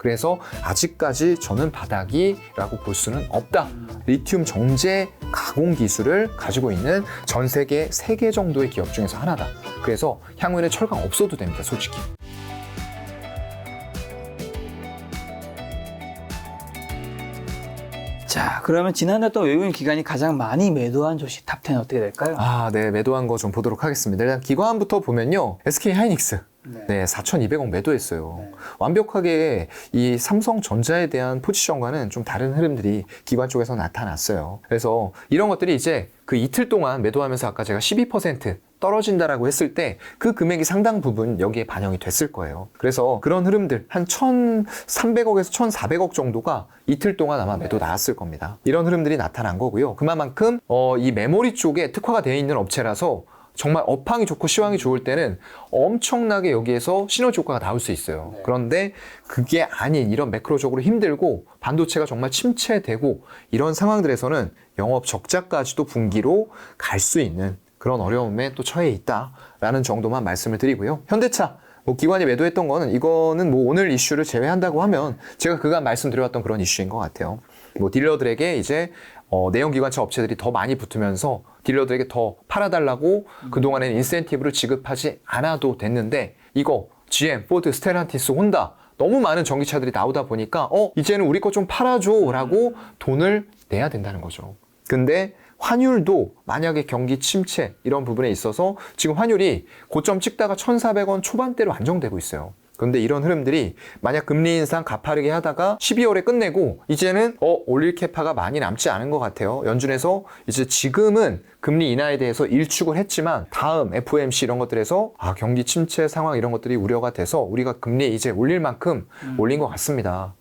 그래서 아직까지 저는 바닥이라고 볼 수는 없다. 리튬 정제 가공 기술을 가지고 있는 전 세계 3개 정도의 기업 중에서 하나다. 그래서 향후에는 철강 없어도 됩니다, 솔직히. 자, 그러면 지난해 또 외국인 기관이 가장 많이 매도한 주식 탑10 어떻게 될까요? 네, 매도한 거 좀 보도록 하겠습니다. 일단 기관부터 보면요, SK 하이닉스. 네, 4,200억 매도했어요. 네. 완벽하게 이 삼성전자에 대한 포지션과는 좀 다른 흐름들이 기관 쪽에서 나타났어요. 그래서 이런 것들이 이제 그 이틀 동안 매도하면서 아까 제가 12% 떨어진다라고 했을 때 그 금액이 상당 부분 여기에 반영이 됐을 거예요. 그래서 그런 흐름들 한 1,300억에서 1,400억 정도가 이틀 동안 아마 매도 나왔을 겁니다. 이런 흐름들이 나타난 거고요. 그만큼 이 메모리 쪽에 특화가 되어 있는 업체라서 정말 업황이 좋고 시황이 좋을 때는 엄청나게 여기에서 시너지 효과가 나올 수 있어요. 네. 그런데 그게 아닌 이런 매크로적으로 힘들고 반도체가 정말 침체되고 이런 상황들에서는 영업 적자까지도 분기로 갈 수 있는 그런 어려움에 또 처해 있다라는 정도만 말씀을 드리고요. 현대차 기관이 매도했던 거는 이거는 오늘 이슈를 제외한다고 하면 제가 그간 말씀드려왔던 그런 이슈인 것 같아요. 딜러들에게 이제 내연기관차 업체들이 더 많이 붙으면서 딜러들에게 더 팔아달라고 그동안에는 인센티브를 지급하지 않아도 됐는데 이거 GM, 포드, 스텔란티스, 혼다 너무 많은 전기차들이 나오다 보니까 이제는 우리 거 좀 팔아줘 라고 돈을 내야 된다는 거죠. 근데 환율도 만약에 경기 침체 이런 부분에 있어서 지금 환율이 고점 찍다가 1,400원 초반대로 안정되고 있어요. 그런데 이런 흐름들이 만약 금리 인상 가파르게 하다가 12월에 끝내고 이제는 올릴 캐파가 많이 남지 않은 것 같아요. 연준에서 이제 지금은 금리 인하에 대해서 일축을 했지만 다음 FOMC 이런 것들에서 경기 침체 상황 이런 것들이 우려가 돼서 우리가 금리 이제 올릴 만큼 올린 것 같습니다.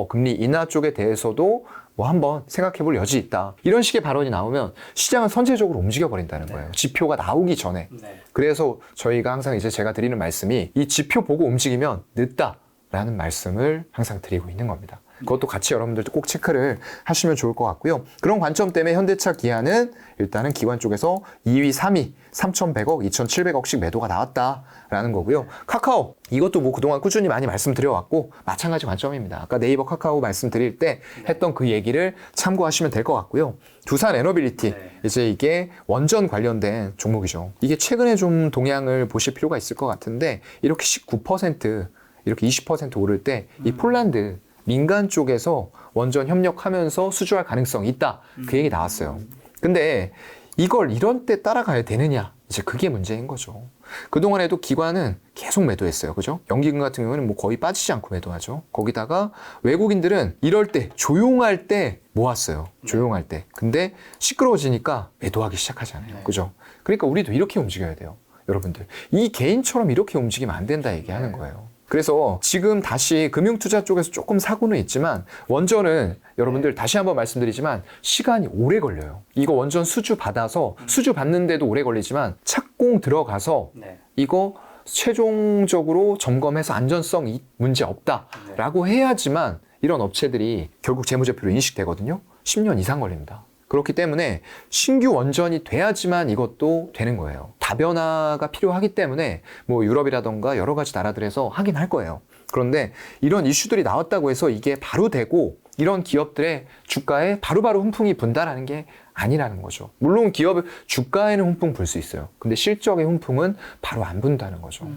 금리 인하 쪽에 대해서도 한번 생각해 볼 여지 있다. 이런 식의 발언이 나오면 시장은 선제적으로 움직여 버린다는 거예요. 지표가 나오기 전에. 그래서 저희가 항상 이제 제가 드리는 말씀이 이 지표 보고 움직이면 늦다라는 말씀을 항상 드리고 있는 겁니다. 그것도 같이 여러분들도 꼭 체크를 하시면 좋을 것 같고요. 그런 관점 때문에 현대차 기아는 일단은 기관 쪽에서 2위, 3위 3,100억, 2,700억씩 매도가 나왔다라는 거고요. 카카오 이것도 그동안 꾸준히 많이 말씀드려왔고 마찬가지 관점입니다. 아까 네이버 카카오 말씀드릴 때 했던 그 얘기를 참고하시면 될 것 같고요. 두산 에너빌리티 이제 이게 원전 관련된 종목이죠. 이게 최근에 좀 동향을 보실 필요가 있을 것 같은데 이렇게 19% 이렇게 20% 오를 때 이 폴란드 민간 쪽에서 원전 협력하면서 수주할 가능성이 있다. 그 얘기 나왔어요. 근데 이걸 이런 때 따라가야 되느냐? 이제 그게 문제인 거죠. 그동안에도 기관은 계속 매도했어요. 그죠? 연기금 같은 경우는 거의 빠지지 않고 매도하죠. 거기다가 외국인들은 이럴 때, 조용할 때 모았어요. 조용할 때. 근데 시끄러워지니까 매도하기 시작하잖아요. 그죠? 그러니까 우리도 이렇게 움직여야 돼요. 여러분들. 이 개인처럼 이렇게 움직이면 안 된다 얘기하는 거예요. 그래서 지금 다시 금융투자 쪽에서 조금 사고는 있지만 원전은 여러분들 다시 한번 말씀드리지만 시간이 오래 걸려요. 이거 원전 수주 받아서 수주 받는데도 오래 걸리지만 착공 들어가서 이거 최종적으로 점검해서 안전성 문제 없다라고 해야지만 이런 업체들이 결국 재무제표로 인식되거든요. 10년 이상 걸립니다. 그렇기 때문에 신규 원전이 돼야지만 이것도 되는 거예요. 다변화가 필요하기 때문에 유럽이라던가 여러 가지 나라들에서 하긴 할 거예요. 그런데 이런 이슈들이 나왔다고 해서 이게 바로 되고 이런 기업들의 주가에 바로바로 훈풍이 분다라는 게 아니라는 거죠. 물론 기업의 주가에는 훈풍 불 수 있어요. 근데 실적의 훈풍은 바로 안 분다는 거죠.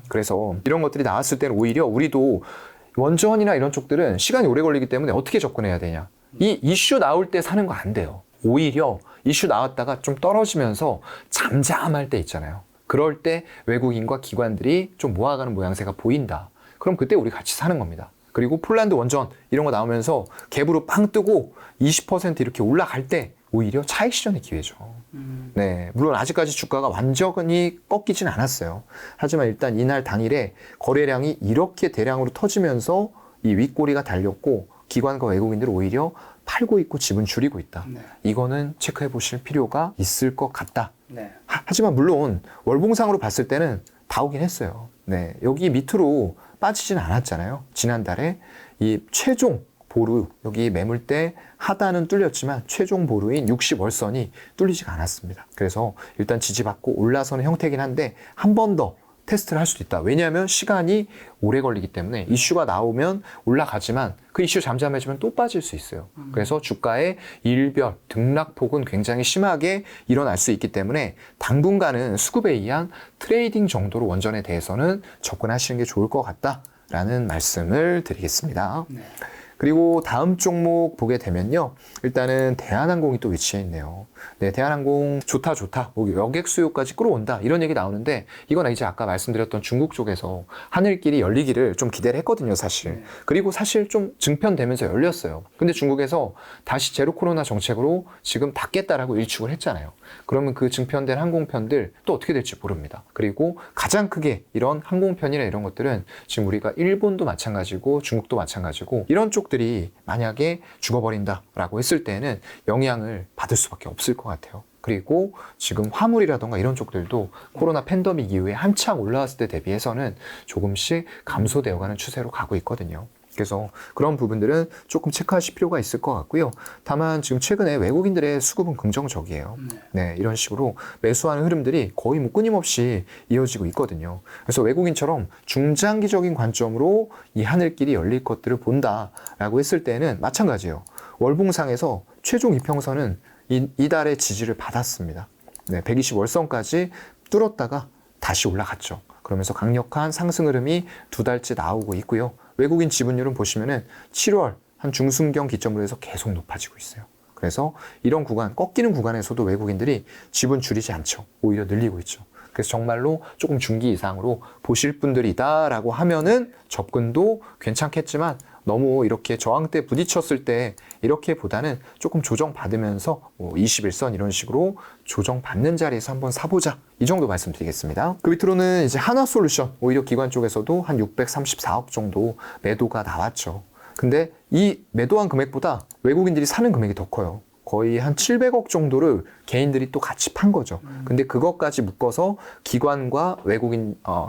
그래서 이런 것들이 나왔을 때는 오히려 우리도 원전이나 이런 쪽들은 시간이 오래 걸리기 때문에 어떻게 접근해야 되냐. 이 이슈 나올 때 사는 거 안 돼요. 오히려 이슈 나왔다가 좀 떨어지면서 잠잠할 때 있잖아요. 그럴 때 외국인과 기관들이 좀 모아가는 모양새가 보인다. 그럼 그때 우리 같이 사는 겁니다. 그리고 폴란드 원전 이런 거 나오면서 갭으로 빵 뜨고 20% 이렇게 올라갈 때 오히려 차익 실현의 기회죠. 네, 물론 아직까지 주가가 완전히 꺾이진 않았어요. 하지만 일단 이날 당일에 거래량이 이렇게 대량으로 터지면서 이 윗꼬리가 달렸고 기관과 외국인들은 오히려 팔고 있고 지분 줄이고 있다. 이거는 체크해 보실 필요가 있을 것 같다. 하지만 물론 월봉상으로 봤을 때는 다 오긴 했어요. 네, 여기 밑으로 빠지진 않았잖아요. 지난달에 이 최종 보루, 여기 매물대 하단은 뚫렸지만 최종 보루인 60월선이 뚫리지가 않았습니다. 그래서 일단 지지받고 올라서는 형태긴 한데 한 번 더 테스트를 할 수도 있다. 왜냐하면 시간이 오래 걸리기 때문에 이슈가 나오면 올라가지만 그 이슈 잠잠해지면 또 빠질 수 있어요. 그래서 주가의 일별 등락폭은 굉장히 심하게 일어날 수 있기 때문에 당분간은 수급에 의한 트레이딩 정도로 원전에 대해서는 접근하시는 게 좋을 것 같다라는 말씀을 드리겠습니다. 네. 그리고 다음 종목 보게 되면요. 일단은 대한항공이 또 위치해 있네요. 네, 대한항공 좋다. 뭐 여객 수요까지 끌어온다. 이런 얘기 나오는데 이건 이제 아까 말씀드렸던 중국 쪽에서 하늘길이 열리기를 좀 기대를 했거든요, 사실. 네. 그리고 사실 좀 증편되면서 열렸어요. 근데 중국에서 다시 제로 코로나 정책으로 지금 닫겠다라고 일축을 했잖아요. 그러면 그 증편된 항공편들 또 어떻게 될지 모릅니다. 그리고 가장 크게 이런 항공편이나 이런 것들은 지금 우리가 일본도 마찬가지고 중국도 마찬가지고 이런 쪽들이 만약에 죽어버린다라고 했을 때는 영향을 받을 수밖에 없을 것 같아요. 그리고 지금 화물이라던가 이런 쪽들도 코로나 팬데믹 이후에 한창 올라왔을 때 대비해서는 조금씩 감소되어가는 추세로 가고 있거든요. 그래서 그런 부분들은 조금 체크하실 필요가 있을 것 같고요. 다만 지금 최근에 외국인들의 수급은 긍정적이에요. 네, 이런 식으로 매수하는 흐름들이 거의 뭐 끊임없이 이어지고 있거든요. 그래서 외국인처럼 중장기적인 관점으로 이 하늘길이 열릴 것들을 본다라고 했을 때는 마찬가지예요. 월봉상에서 최종 이평선은 이달의 지지를 받았습니다. 네, 120 월선까지 뚫었다가 다시 올라갔죠. 그러면서 강력한 상승 흐름이 2달째 나오고 있고요. 외국인 지분율은 보시면은 7월 한 중순경 기점으로 해서 계속 높아지고 있어요. 그래서 이런 구간, 꺾이는 구간에서도 외국인들이 지분 줄이지 않죠. 오히려 늘리고 있죠. 그래서 정말로 조금 중기 이상으로 보실 분들이다라고 하면은 접근도 괜찮겠지만 너무 이렇게 저항대 부딪혔을 때 이렇게 보다는 조금 조정받으면서 21선 이런 식으로 조정받는 자리에서 한번 사보자. 이 정도 말씀드리겠습니다. 그 밑으로는 이제 하나솔루션, 오히려 기관 쪽에서도 한 634억 정도 매도가 나왔죠. 근데 이 매도한 금액보다 외국인들이 사는 금액이 더 커요. 거의 한 700억 정도를 개인들이 또 같이 판 거죠. 근데 그것까지 묶어서 기관과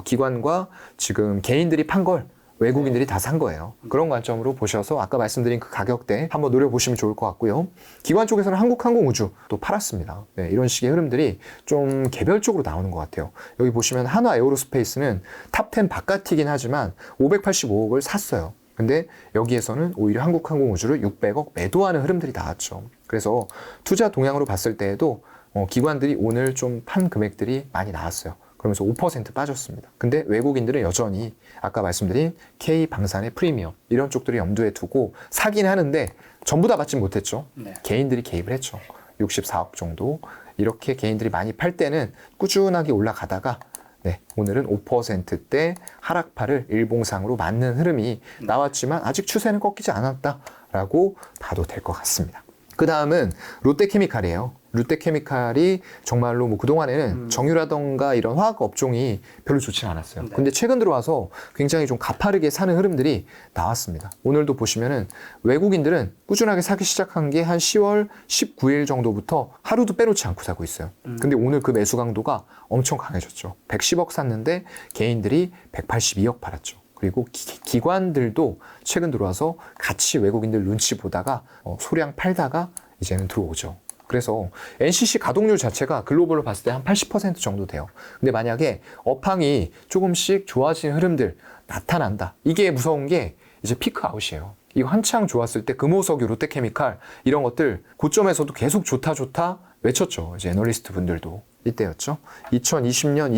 기관과 지금 개인들이 판 걸 외국인들이 다 산 거예요. 그런 관점으로 보셔서 아까 말씀드린 그 가격대 한번 노려보시면 좋을 것 같고요. 기관 쪽에서는 한국항공우주 또 팔았습니다. 네, 이런 식의 흐름들이 좀 개별적으로 나오는 것 같아요. 여기 보시면 한화에어로스페이스는 탑10 바깥이긴 하지만 585억을 샀어요. 근데 여기에서는 오히려 한국항공우주를 600억 매도하는 흐름들이 나왔죠. 그래서 투자 동향으로 봤을 때에도 기관들이 오늘 좀 판 금액들이 많이 나왔어요. 그러면서 5% 빠졌습니다. 근데 외국인들은 여전히 아까 말씀드린 K방산의 프리미엄 이런 쪽들을 염두에 두고 사긴 하는데 전부 다 받진 못했죠. 네. 개인들이 개입을 했죠. 64억 정도. 이렇게 개인들이 많이 팔 때는 꾸준하게 올라가다가 네, 오늘은 5%대 하락파를 일봉상으로 맞는 흐름이 나왔지만 아직 추세는 꺾이지 않았다라고 봐도 될 것 같습니다. 그 다음은 롯데케미칼이에요. 롯데케미칼이 정말로 뭐 그동안에는 정유라던가 이런 화학 업종이 별로 좋지 않았어요. 네. 근데 최근 들어와서 굉장히 좀 가파르게 사는 흐름들이 나왔습니다. 오늘도 보시면은 외국인들은 꾸준하게 사기 시작한 게 한 10월 19일 정도부터 하루도 빼놓지 않고 사고 있어요. 근데 오늘 그 매수 강도가 엄청 강해졌죠. 110억 샀는데 개인들이 182억 팔았죠. 그리고 기관들도 최근 들어와서 같이 외국인들 눈치 보다가 소량 팔다가 이제는 들어오죠. 그래서 NCC 가동률 자체가 글로벌로 봤을 때 한 80% 정도 돼요. 근데 만약에 업황이 조금씩 좋아지는 흐름들 나타난다. 이게 무서운 게 이제 피크 아웃이에요. 이거 한창 좋았을 때 금호석유, 롯데케미칼 이런 것들 고점에서도 계속 좋다 외쳤죠. 이제 애널리스트 분들도 이때였죠. 2020년,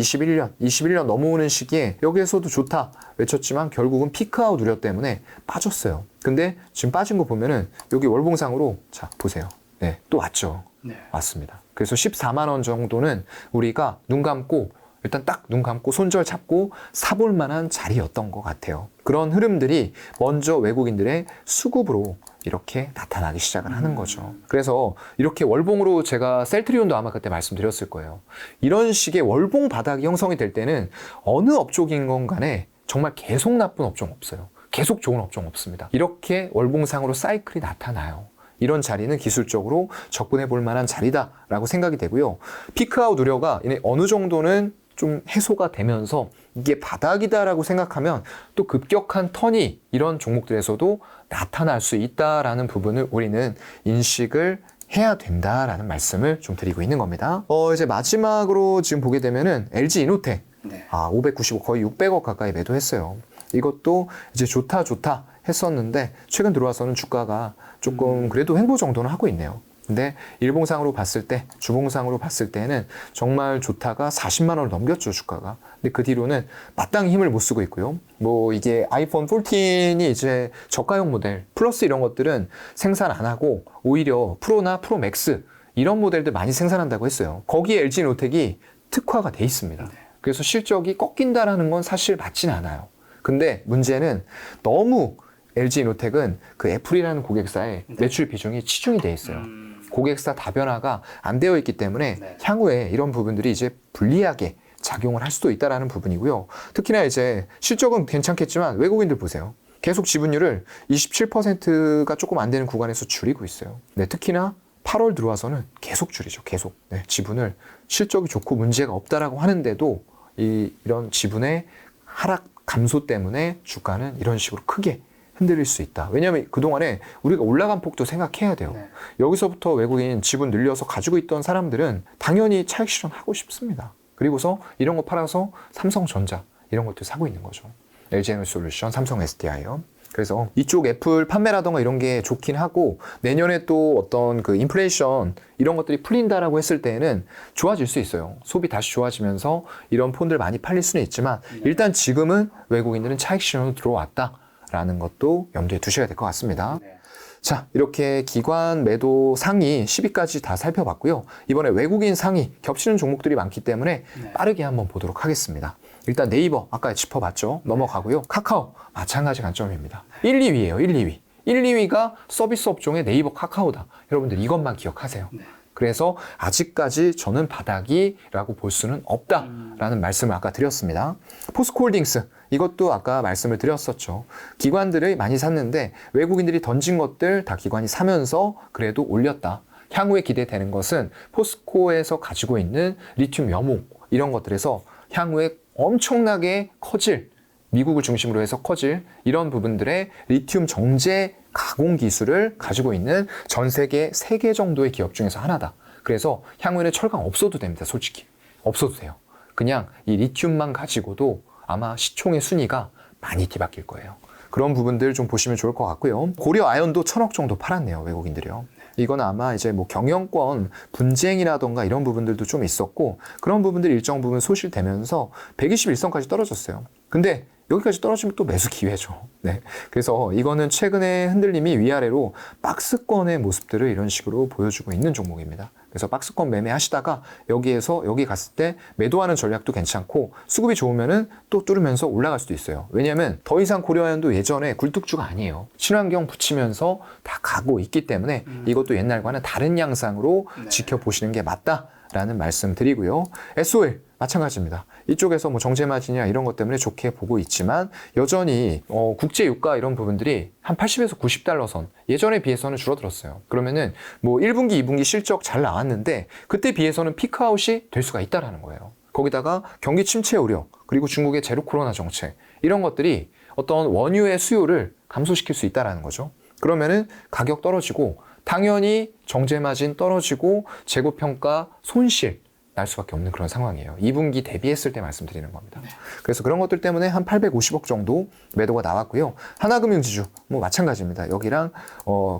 21년 넘어오는 시기에 여기에서도 좋다 외쳤지만 결국은 피크아웃 우려 때문에 빠졌어요. 근데 지금 빠진 거 보면은 여기 월봉상으로 자 보세요. 네, 또 왔죠. 네. 왔습니다. 그래서 14만 원 정도는 우리가 눈 감고 일단 딱 눈 감고 손절 잡고 사볼 만한 자리였던 것 같아요. 그런 흐름들이 먼저 외국인들의 수급으로 이렇게 나타나기 시작을 하는 거죠. 그래서 이렇게 월봉으로 제가 셀트리온도 아마 그때 말씀드렸을 거예요. 이런 식의 월봉 바닥이 형성이 될 때는 어느 업종인 건 간에 정말 계속 나쁜 업종 없어요. 계속 좋은 업종 없습니다. 이렇게 월봉상으로 사이클이 나타나요. 이런 자리는 기술적으로 접근해 볼 만한 자리다라고 생각이 되고요. 피크아웃 우려가 어느 정도는 좀 해소가 되면서 이게 바닥이다라고 생각하면 또 급격한 턴이 이런 종목들에서도 나타날 수 있다라는 부분을 우리는 인식을 해야 된다라는 말씀을 좀 드리고 있는 겁니다. 이제 마지막으로 지금 보게 되면은 LG 이노텍. 네. 595 거의 600억 가까이 매도했어요. 이것도 이제 좋다 했었는데 최근 들어와서는 주가가 조금 그래도 횡보 정도는 하고 있네요. 근데 일봉상으로 봤을 때, 주봉상으로 봤을 때는 정말 좋다가 40만 원을 넘겼죠, 주가가. 근데 그 뒤로는 마땅히 힘을 못 쓰고 있고요. 뭐 이게 아이폰 14이 이제 저가형 모델, 플러스 이런 것들은 생산 안 하고 오히려 프로나 프로 맥스 이런 모델들 많이 생산한다고 했어요. 거기에 LG노텍이 특화가 돼 있습니다. 그래서 실적이 꺾인다라는 건 사실 맞진 않아요. 근데 문제는 너무 LG노텍은 그 애플이라는 고객사의 매출 비중이 치중이 돼 있어요. 고객사 다변화가 안 되어 있기 때문에 네. 향후에 이런 부분들이 이제 불리하게 작용을 할 수도 있다라는 부분이고요. 특히나 이제 실적은 괜찮겠지만 외국인들 보세요. 계속 지분율을 27%가 조금 안 되는 구간에서 줄이고 있어요. 네, 특히나 8월 들어와서는 계속 줄이죠. 계속. 네, 지분을 실적이 좋고 문제가 없다라고 하는데도 이런 지분의 하락 감소 때문에 주가는 이런 식으로 크게 흔들릴 수 있다. 왜냐하면 그동안에 우리가 올라간 폭도 생각해야 돼요. 네. 여기서부터 외국인 지분 늘려서 가지고 있던 사람들은 당연히 차익 실현하고 싶습니다. 그리고서 이런 거 팔아서 삼성전자 이런 것들 사고 있는 거죠. LG에너지솔루션, 삼성 SDI요. 그래서 이쪽 애플 판매라던가 이런 게 좋긴 하고 내년에 또 어떤 그 인플레이션 이런 것들이 풀린다라고 했을 때에는 좋아질 수 있어요. 소비 다시 좋아지면서 이런 폰들 많이 팔릴 수는 있지만 일단 지금은 외국인들은 차익 실현으로 들어왔다라는 것도 염두에 두셔야 될 것 같습니다. 네. 자, 이렇게 기관 매도 상위 10위까지 다 살펴봤고요. 이번에 외국인 상위 겹치는 종목들이 많기 때문에 빠르게 한번 보도록 하겠습니다. 일단 네이버 아까 짚어봤죠. 넘어가고요. 카카오 마찬가지 관점입니다. 1, 2위예요. 1, 2위. 1, 2위가 서비스 업종의 네이버 카카오다. 여러분들 이것만 기억하세요. 네. 그래서 아직까지 저는 바닥이라고 볼 수는 없다라는 말씀을 아까 드렸습니다. 포스코홀딩스 이것도 아까 말씀을 드렸었죠. 기관들이 많이 샀는데 외국인들이 던진 것들 다 기관이 사면서 그래도 올렸다. 향후에 기대되는 것은 포스코에서 가지고 있는 리튬 염호 이런 것들에서 향후에 엄청나게 커질 미국을 중심으로 해서 커질 이런 부분들의 리튬 정제 가공 기술을 가지고 있는 전 세계 3개 정도의 기업 중에서 하나다. 그래서 향후에는 철강 없어도 됩니다. 솔직히. 없어도 돼요. 그냥 이 리튬만 가지고도 아마 시총의 순위가 많이 뒤바뀔 거예요. 그런 부분들 좀 보시면 좋을 것 같고요. 고려 아연도 1,000억 정도 팔았네요. 외국인들이요. 이건 아마 이제 뭐 경영권 분쟁이라던가 이런 부분들도 좀 있었고 그런 부분들이 일정 부분 소실되면서 121선까지 떨어졌어요. 근데 여기까지 떨어지면 또 매수 기회죠. 네. 그래서 이거는 최근에 흔들림이 위아래로 박스권의 모습들을 이런 식으로 보여주고 있는 종목입니다. 그래서 박스권 매매하시다가 여기에서 여기 갔을 때 매도하는 전략도 괜찮고 수급이 좋으면은 또 뚫으면서 올라갈 수도 있어요. 왜냐하면 더 이상 고려아연도 예전에 굴뚝주가 아니에요. 친환경 붙이면서 다 가고 있기 때문에 이것도 옛날과는 다른 양상으로 지켜보시는 게 맞다라는 말씀 드리고요. SOL 마찬가지입니다. 이쪽에서 뭐 정제마진이나 이런 것 때문에 좋게 보고 있지만 여전히 국제 유가 이런 부분들이 한 80에서 90달러 선 예전에 비해서는 줄어들었어요. 그러면은 뭐 1분기, 2분기 실적 잘 나왔는데 그때 비해서는 피크아웃이 될 수가 있다라는 거예요. 거기다가 경기 침체 우려 그리고 중국의 제로 코로나 정책 이런 것들이 어떤 원유의 수요를 감소시킬 수 있다라는 거죠. 그러면은 가격 떨어지고 당연히 정제마진 떨어지고 재고평가 손실 날 수밖에 없는 그런 상황이에요. 2분기 대비했을 때 말씀드리는 겁니다. 그래서 그런 것들 때문에 한 850억 정도 매도가 나왔고요. 하나금융지주 뭐 마찬가지입니다. 여기랑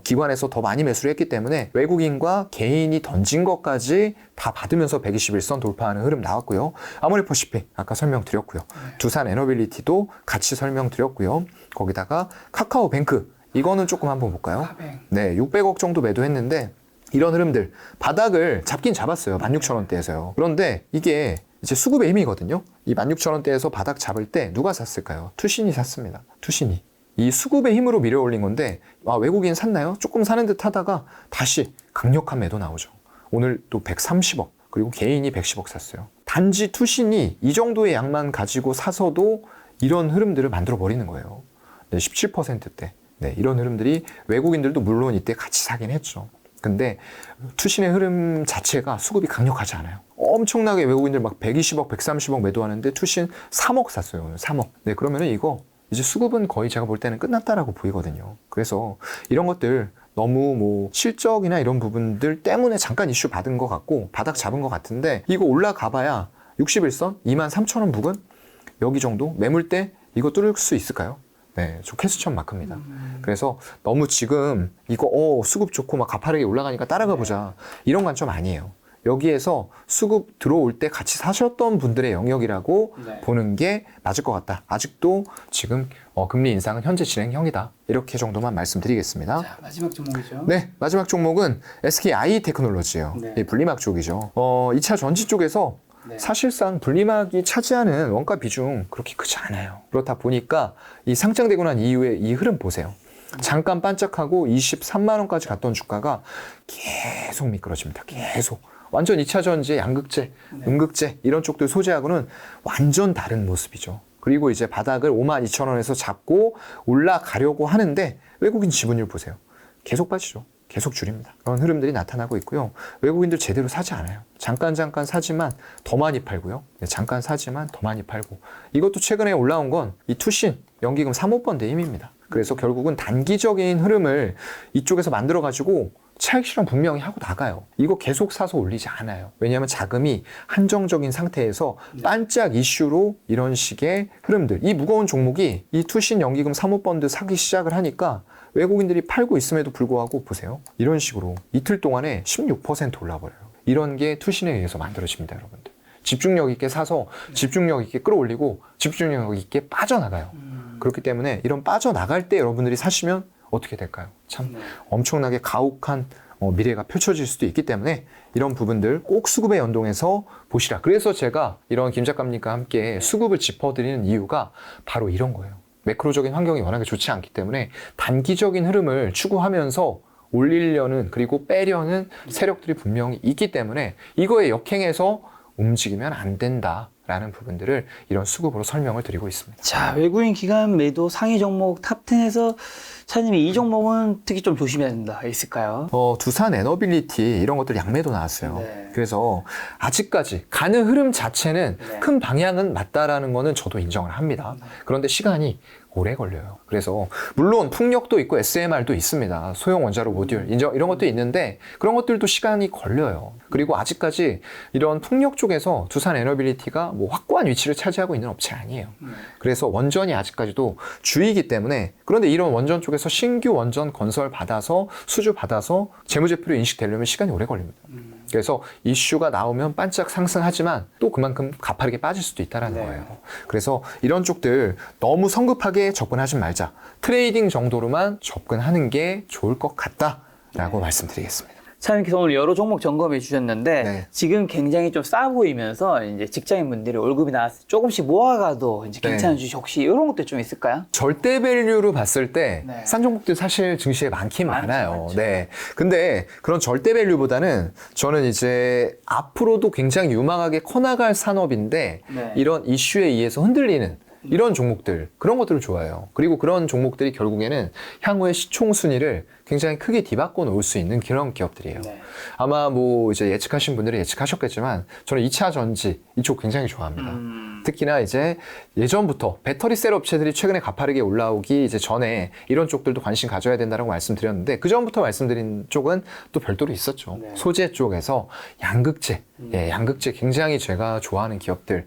기관에서 더 많이 매수를 했기 때문에 외국인과 개인이 던진 것까지 다 받으면서 121선 돌파하는 흐름 나왔고요. 아모레퍼시픽 아까 설명드렸고요. 두산 에너빌리티도 같이 설명드렸고요. 거기다가 카카오뱅크 이거는 조금 한번 볼까요? 네, 600억 정도 매도했는데 이런 흐름들 바닥을 잡긴 잡았어요. 16,000원대에서요. 그런데 이게 이제 수급의 힘이거든요. 이 16,000원대에서 바닥 잡을 때 누가 샀을까요? 투신이 샀습니다. 투신이. 이 수급의 힘으로 밀어올린 건데 외국인 샀나요? 조금 사는 듯 하다가 다시 강력한 매도 나오죠. 오늘 또 130억 그리고 개인이 110억 샀어요. 단지 투신이 이 정도의 양만 가지고 사서도 이런 흐름들을 만들어 버리는 거예요. 네, 17%대. 네, 이런 흐름들이 외국인들도 물론 이때 같이 사긴 했죠. 근데 투신의 흐름 자체가 수급이 강력하지 않아요. 엄청나게 외국인들 막 120억, 130억 매도하는데 투신 3억 샀어요. 오늘 3억. 네, 그러면은 이거 이제 수급은 거의 제가 볼 때는 끝났다라고 보이거든요. 그래서 이런 것들 너무 뭐 실적이나 이런 부분들 때문에 잠깐 이슈 받은 것 같고 바닥 잡은 것 같은데 이거 올라가 봐야 61선 23,000원 부근 여기 정도 매물대 이거 뚫을 수 있을까요? 네, 저 캐스천 마크입니다. 그래서 너무 지금 이거 수급 좋고 막 가파르게 올라가니까 따라가 보자 이런 관점 아니에요. 여기에서 수급 들어올 때 같이 사셨던 분들의 영역이라고 네. 보는 게 맞을 것 같다. 아직도 지금 금리 인상은 현재 진행형이다. 이렇게 정도만 말씀드리겠습니다. 자, 마지막 종목이죠. 네, 마지막 종목은 SKI 테크놀로지예요. 네. 이 분리막 쪽이죠. 2차 전지 쪽에서 네. 사실상 분리막이 차지하는 원가 비중 그렇게 크지 않아요. 그렇다 보니까 이 상장되고 난 이후에 이 흐름 보세요. 잠깐 반짝하고 23만 원까지 갔던 주가가 계속 미끄러집니다. 계속. 완전 2차 전지의 양극재, 음극재 이런 쪽들 소재하고는 완전 다른 모습이죠. 그리고 이제 바닥을 52,000원에서 잡고 올라가려고 하는데 외국인 지분율 보세요. 계속 빠지죠. 계속 줄입니다. 그런 흐름들이 나타나고 있고요. 외국인들 제대로 사지 않아요. 잠깐 사지만 더 많이 팔고요. 네, 잠깐 사지만 더 많이 팔고. 이것도 최근에 올라온 건 이 투신 연기금 3호번대 힘입니다. 그래서 결국은 단기적인 흐름을 이쪽에서 만들어가지고 차익 실현 분명히 하고 나가요. 이거 계속 사서 올리지 않아요. 왜냐하면 자금이 한정적인 상태에서 반짝 이슈로 이런 식의 흐름들. 이 무거운 종목이 이 투신 연기금 3호번드 사기 시작을 하니까 외국인들이 팔고 있음에도 불구하고 보세요. 이런 식으로 이틀 동안에 16% 올라버려요. 이런 게 투신에 의해서 만들어집니다, 여러분들. 집중력 있게 사서 집중력 있게 끌어올리고 집중력 있게 빠져나가요. 그렇기 때문에 이런 빠져나갈 때 여러분들이 사시면 어떻게 될까요? 참 엄청나게 가혹한 미래가 펼쳐질 수도 있기 때문에 이런 부분들 꼭 수급에 연동해서 보시라. 그래서 제가 이런 김 작가님과 함께 수급을 짚어드리는 이유가 바로 이런 거예요. 매크로적인 환경이 워낙에 좋지 않기 때문에 단기적인 흐름을 추구하면서 올리려는 그리고 빼려는 세력들이 분명히 있기 때문에 이거에 역행해서 움직이면 안 된다라는 부분들을 이런 수급으로 설명을 드리고 있습니다. 자, 외국인 기관 매도 상위 종목 탑10에서 차님이 이 종목은 특히 좀 조심해야 된다. 있을까요? 두산 에너빌리티 이런 것들 양매도 나왔어요. 네. 그래서 아직까지 가는 흐름 자체는 네. 큰 방향은 맞다라는 거는 저도 인정을 합니다. 그런데 시간이 오래 걸려요. 그래서 물론 풍력도 있고 SMR도 있습니다. 소형 원자로 모듈 이런 것도 있는데 그런 것들도 시간이 걸려요. 그리고 아직까지 이런 풍력 쪽에서 두산 에너빌리티가 뭐 확고한 위치를 차지하고 있는 업체 아니에요. 그래서 원전이 아직까지도 주이기 때문에 그런데 이런 원전 쪽에서 신규 원전 건설 받아서 수주 받아서 재무제표로 인식되려면 시간이 오래 걸립니다. 그래서 이슈가 나오면 반짝 상승하지만 또 그만큼 가파르게 빠질 수도 있다는 거예요. 그래서 이런 쪽들 너무 성급하게 접근하지 말자. 트레이딩 정도로만 접근하는 게 좋을 것 같다라고 말씀드리겠습니다. 차님께서 오늘 여러 종목 점검해 주셨는데 네. 지금 굉장히 좀 싸 보이면서 이제 직장인분들이 월급이 나왔을 때 조금씩 모아가도 이제 괜찮은 주식 혹시 이런 것도 좀 있을까요? 절대 밸류로 봤을 때 네. 싼 종목들 사실 증시에 많긴 많아요. 많죠. 네. 근데 그런 절대 밸류보다는 저는 이제 앞으로도 굉장히 유망하게 커나갈 산업인데 네. 이런 이슈에 의해서 흔들리는 이런 종목들, 그런 것들을 좋아해요. 그리고 그런 종목들이 결국에는 향후의 시총 순위를 굉장히 크게 뒤바꿔 놓을 수 있는 그런 기업들이에요. 네. 아마 뭐 이제 예측하신 분들은 예측하셨겠지만 저는 2차 전지 이쪽 굉장히 좋아합니다. 특히나 이제 예전부터 배터리 셀 업체들이 최근에 가파르게 올라오기 이제 전에 이런 쪽들도 관심 가져야 된다고 말씀드렸는데 그 전부터 말씀드린 쪽은 또 별도로 있었죠. 네. 소재 쪽에서 양극재, 예, 양극재 굉장히 제가 좋아하는 기업들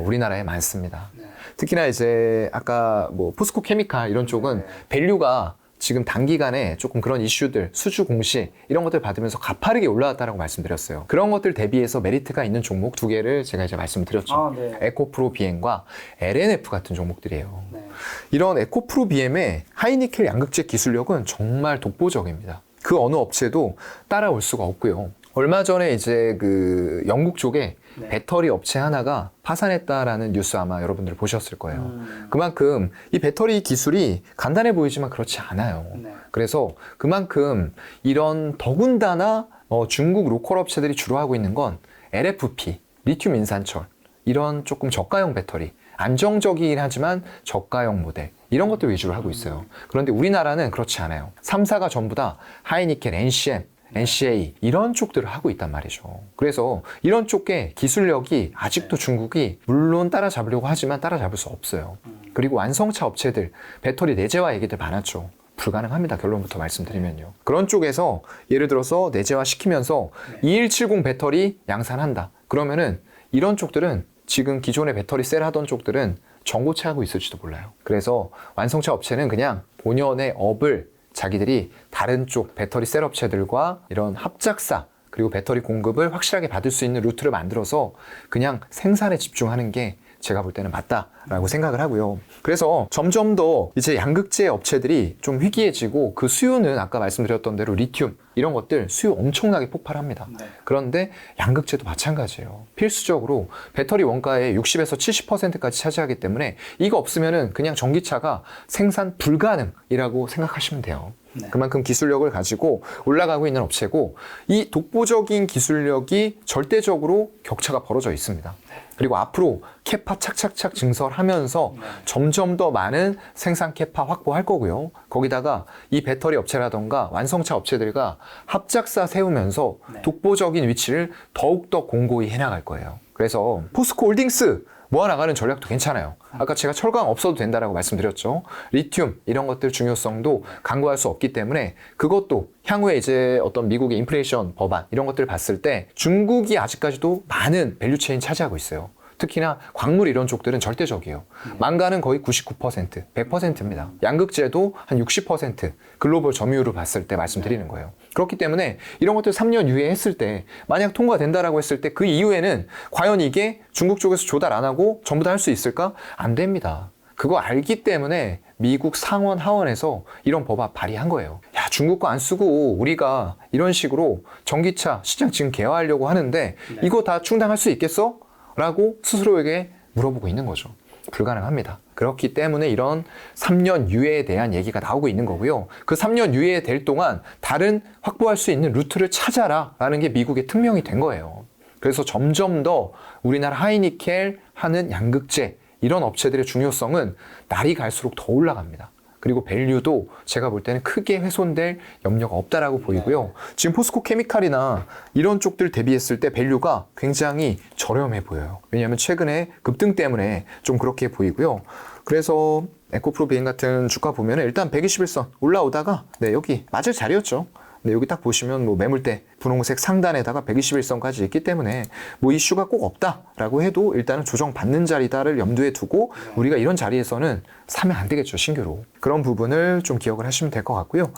우리나라에 많습니다. 특히나 이제 아까 뭐 포스코 케미칼 이런 쪽은 밸류가 지금 단기간에 조금 그런 이슈들, 수주 공시 이런 것들 받으면서 가파르게 올라왔다라고 말씀드렸어요. 그런 것들 대비해서 메리트가 있는 종목 두 개를 제가 이제 말씀드렸죠. 네. 에코프로 BM과 LNF 같은 종목들이에요. 네. 이런 에코프로 BM의 하이니켈 양극재 기술력은 정말 독보적입니다. 그 어느 업체도 따라올 수가 없고요. 얼마 전에 이제 그 영국 쪽에 배터리 업체 하나가 파산했다라는 뉴스 아마 여러분들 보셨을 거예요. 그만큼 이 배터리 기술이 간단해 보이지만 그렇지 않아요. 네. 그래서 그만큼 이런 더군다나 중국 로컬 업체들이 주로 하고 있는 건 LFP, 리튬 인산철 이런 조금 저가형 배터리 안정적이긴 하지만 저가형 모델 이런 것들 위주로 하고 있어요. 그런데 우리나라는 그렇지 않아요. 3사가 전부 다 하이니켈, NCM NCA 이런 쪽들을 하고 있단 말이죠. 그래서 이런 쪽의 기술력이 아직도 중국이 물론 따라잡으려고 하지만 따라잡을 수 없어요. 그리고 완성차 업체들 배터리 내재화 얘기들 많았죠. 불가능합니다. 결론부터 말씀드리면요. 그런 쪽에서 예를 들어서 내재화 시키면서 2170 배터리 양산한다. 그러면은 이런 쪽들은 지금 기존의 배터리 셀 하던 쪽들은 전고체하고 있을지도 몰라요. 그래서 완성차 업체는 그냥 본연의 업을 자기들이 다른 쪽 배터리 셀 업체들과 이런 합작사 그리고 배터리 공급을 확실하게 받을 수 있는 루트를 만들어서 그냥 생산에 집중하는 게 제가 볼 때는 맞다라고 생각을 하고요. 그래서 점점 더 이제 양극재 업체들이 좀 희귀해지고 그 수요는 아까 말씀드렸던 대로 리튬 이런 것들 수요 엄청나게 폭발합니다. 네. 그런데 양극재도 마찬가지예요. 필수적으로 배터리 원가의 60에서 70%까지 차지하기 때문에 이거 없으면은 그냥 전기차가 생산 불가능이라고 생각하시면 돼요. 네. 그만큼 기술력을 가지고 올라가고 있는 업체고 이 독보적인 기술력이 절대적으로 격차가 벌어져 있습니다. 그리고 앞으로 캐파 착착착 증설하면서 점점 더 많은 생산 캐파 확보할 거고요. 거기다가 이 배터리 업체라던가 완성차 업체들과 합작사 세우면서 독보적인 위치를 더욱더 공고히 해나갈 거예요. 그래서 포스코 홀딩스 모아나가는 전략도 괜찮아요. 아까 제가 철강 없어도 된다라고 말씀드렸죠. 리튬 이런 것들 중요성도 간과할 수 없기 때문에 그것도 향후에 이제 어떤 미국의 인플레이션 법안 이런 것들을 봤을 때 중국이 아직까지도 많은 밸류체인 차지하고 있어요. 특히나 광물 이런 쪽들은 절대적이에요. 망가는 거의 99%, 100%입니다. 양극재도 한 60% 글로벌 점유율을 봤을 때 말씀드리는 거예요. 그렇기 때문에 이런 것들 3년 유예 했을 때 만약 통과된다라고 했을 때 그 이후에는 과연 이게 중국 쪽에서 조달 안 하고 전부 다 할 수 있을까? 안 됩니다. 그거 알기 때문에 미국 상원 하원에서 이런 법안 발의한 거예요. 야, 중국 거 안 쓰고 우리가 이런 식으로 전기차 시장 지금 개화하려고 하는데 이거 다 충당할 수 있겠어? 라고 스스로에게 물어보고 있는 거죠. 불가능합니다. 그렇기 때문에 이런 3년 유예에 대한 얘기가 나오고 있는 거고요. 그 3년 유예 될 동안 다른 확보할 수 있는 루트를 찾아라 라는 게 미국의 특명이 된 거예요. 그래서 점점 더 우리나라 하이니켈 하는 양극재 이런 업체들의 중요성은 날이 갈수록 더 올라갑니다. 그리고 밸류도 제가 볼 때는 크게 훼손될 염려가 없다라고 보이고요. 지금 포스코 케미칼이나 이런 쪽들 대비했을 때 밸류가 굉장히 저렴해 보여요. 왜냐하면 최근에 급등 때문에 좀 그렇게 보이고요. 그래서 에코프로 비행 같은 주가 보면 일단 121선 올라오다가 여기 맞을 자리였죠. 근데 여기 딱 보시면 뭐 매물대 분홍색 상단에다가 121선까지 있기 때문에 뭐 이슈가 꼭 없다라고 해도 일단은 조정받는 자리다를 염두에 두고 우리가 이런 자리에서는 사면 안 되겠죠, 신규로. 그런 부분을 좀 기억을 하시면 될 것 같고요.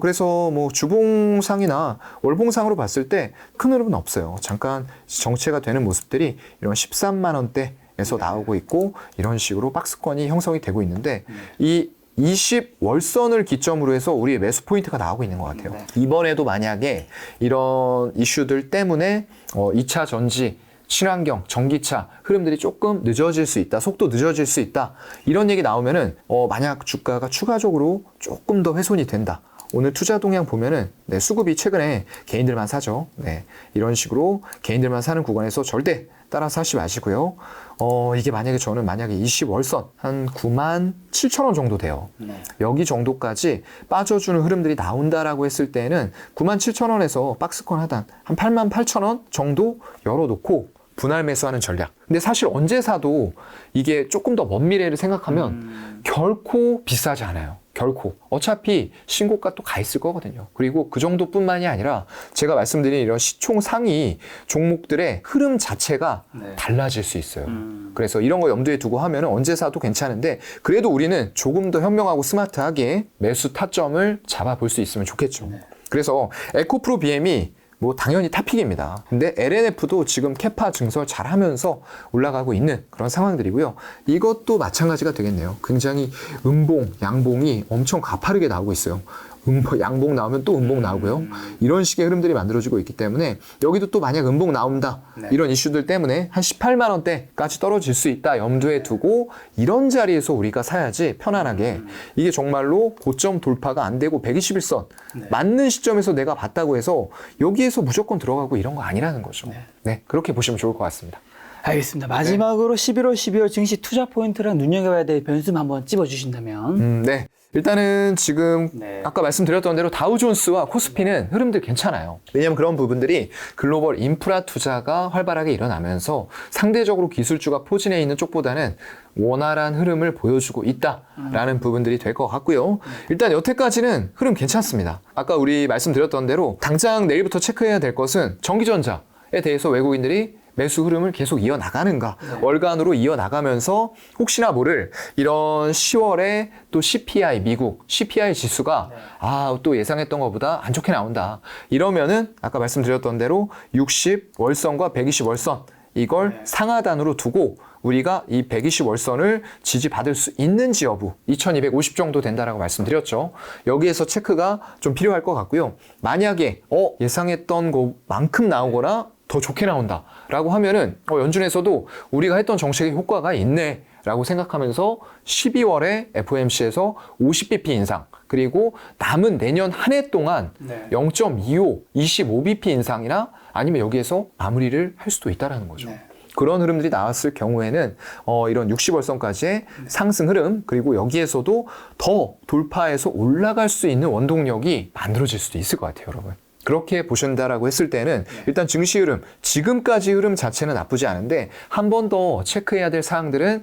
그래서 뭐 주봉상이나 월봉상으로 봤을 때 큰 흐름은 없어요. 잠깐 정체가 되는 모습들이 이런 13만 원대에서 나오고 있고 이런 식으로 박스권이 형성이 되고 있는데 이 20월선을 기점으로 해서 우리의 매수 포인트가 나오고 있는 것 같아요. 이번에도 만약에 이런 이슈들 때문에 2차 전지, 친환경, 전기차 흐름들이 조금 늦어질 수 있다, 속도 늦어질 수 있다 이런 얘기 나오면은 만약 주가가 추가적으로 조금 더 훼손이 된다. 오늘 투자 동향 보면은 수급이 최근에 개인들만 사죠. 이런 식으로 개인들만 사는 구간에서 절대 따라서 하지 마시고요. 이게 만약에 저는 만약에 20월선 한 97,000원 정도 돼요. 여기 정도까지 빠져주는 흐름들이 나온다라고 했을 때는 97,000원에서 박스권 하단 한 88,000원 정도 열어놓고 분할 매수하는 전략. 근데 사실 언제 사도 이게 조금 더 먼 미래를 생각하면 결코 비싸지 않아요. 결코. 어차피 신고가 또 가 있을 거거든요. 그리고 그 정도뿐만이 아니라 제가 말씀드린 이런 시총 상위 종목들의 흐름 자체가 달라질 수 있어요. 그래서 이런 거 염두에 두고 하면 언제 사도 괜찮은데 그래도 우리는 조금 더 현명하고 스마트하게 매수 타점을 잡아볼 수 있으면 좋겠죠. 그래서 에코프로 BM이 뭐 당연히 탑픽입니다. 근데 LNF도 지금 캐파 증설 잘 하면서 올라가고 있는 그런 상황들이고요. 이것도 마찬가지가 되겠네요. 굉장히 음봉, 양봉이 엄청 가파르게 나오고 있어요. 양봉 나오면 또 음봉 나오고요. 이런 식의 흐름들이 만들어지고 있기 때문에 여기도 또 만약 음봉 나온다. 이런 이슈들 때문에 한 18만 원대까지 떨어질 수 있다 염두에 두고 이런 자리에서 우리가 사야지 편안하게 이게 정말로 고점 돌파가 안 되고 121선 맞는 시점에서 내가 봤다고 해서 여기에서 무조건 들어가고 이런 거 아니라는 거죠. 그렇게 보시면 좋을 것 같습니다. 알겠습니다. 마지막으로 11월, 12월 증시 투자 포인트랑 눈여겨봐야 될 변수만 한번 찝어주신다면. 일단은 지금 아까 말씀드렸던 대로 다우존스와 코스피는 흐름들 괜찮아요. 왜냐하면 그런 부분들이 글로벌 인프라 투자가 활발하게 일어나면서 상대적으로 기술주가 포진해 있는 쪽보다는 원활한 흐름을 보여주고 있다라는 부분들이 될 것 같고요. 일단 여태까지는 흐름 괜찮습니다. 아까 우리 말씀드렸던 대로 당장 내일부터 체크해야 될 것은 전기전자에 대해서 외국인들이 매수 흐름을 계속 이어나가는가, 월간으로 이어나가면서 혹시나 모를 이런 10월에 또 CPI, 미국 CPI 지수가 또 예상했던 것보다 안 좋게 나온다. 이러면은 아까 말씀드렸던 대로 60 월선과 120 월선 이걸 상하단으로 두고 우리가 이 120 월선을 지지받을 수 있는지 여부 2250 정도 된다라고 말씀드렸죠. 여기에서 체크가 좀 필요할 것 같고요. 만약에 예상했던 것만큼 나오거나 더 좋게 나온다 라고 하면은 연준에서도 우리가 했던 정책의 효과가 있네 라고 생각하면서 12월에 FOMC에서 50bp 인상 그리고 남은 내년 한 해 동안 0.25, 25bp 인상이나 아니면 여기에서 마무리를 할 수도 있다라는 거죠. 그런 흐름들이 나왔을 경우에는 이런 60월선까지의 상승 흐름 그리고 여기에서도 더 돌파해서 올라갈 수 있는 원동력이 만들어질 수도 있을 것 같아요, 여러분. 그렇게 보신다라고 했을 때는 일단 증시 흐름, 지금까지 흐름 자체는 나쁘지 않은데 한 번 더 체크해야 될 사항들은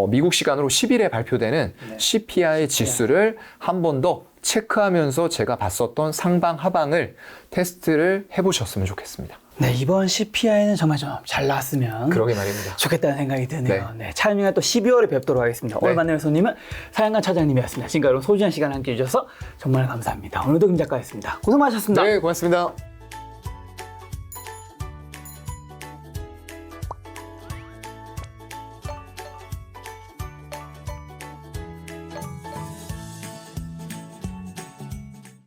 미국 시간으로 10일에 발표되는 CPI 지수를 한 번 더 체크하면서 제가 봤었던 상방 하방을 테스트를 해보셨으면 좋겠습니다. 네, 이번 CPI는 정말 좀 잘 나왔으면 그러게 말입니다. 좋겠다는 생각이 드네요. 네, 차윤이가 또 12월에 뵙도록 하겠습니다. 오늘 만나는 손님은 사양관 차장님이었습니다. 지금까지 소중한 시간 함께 해주셔서 정말 감사합니다. 오늘도 김 작가였습니다. 고생 많으셨습니다. 네, 고맙습니다.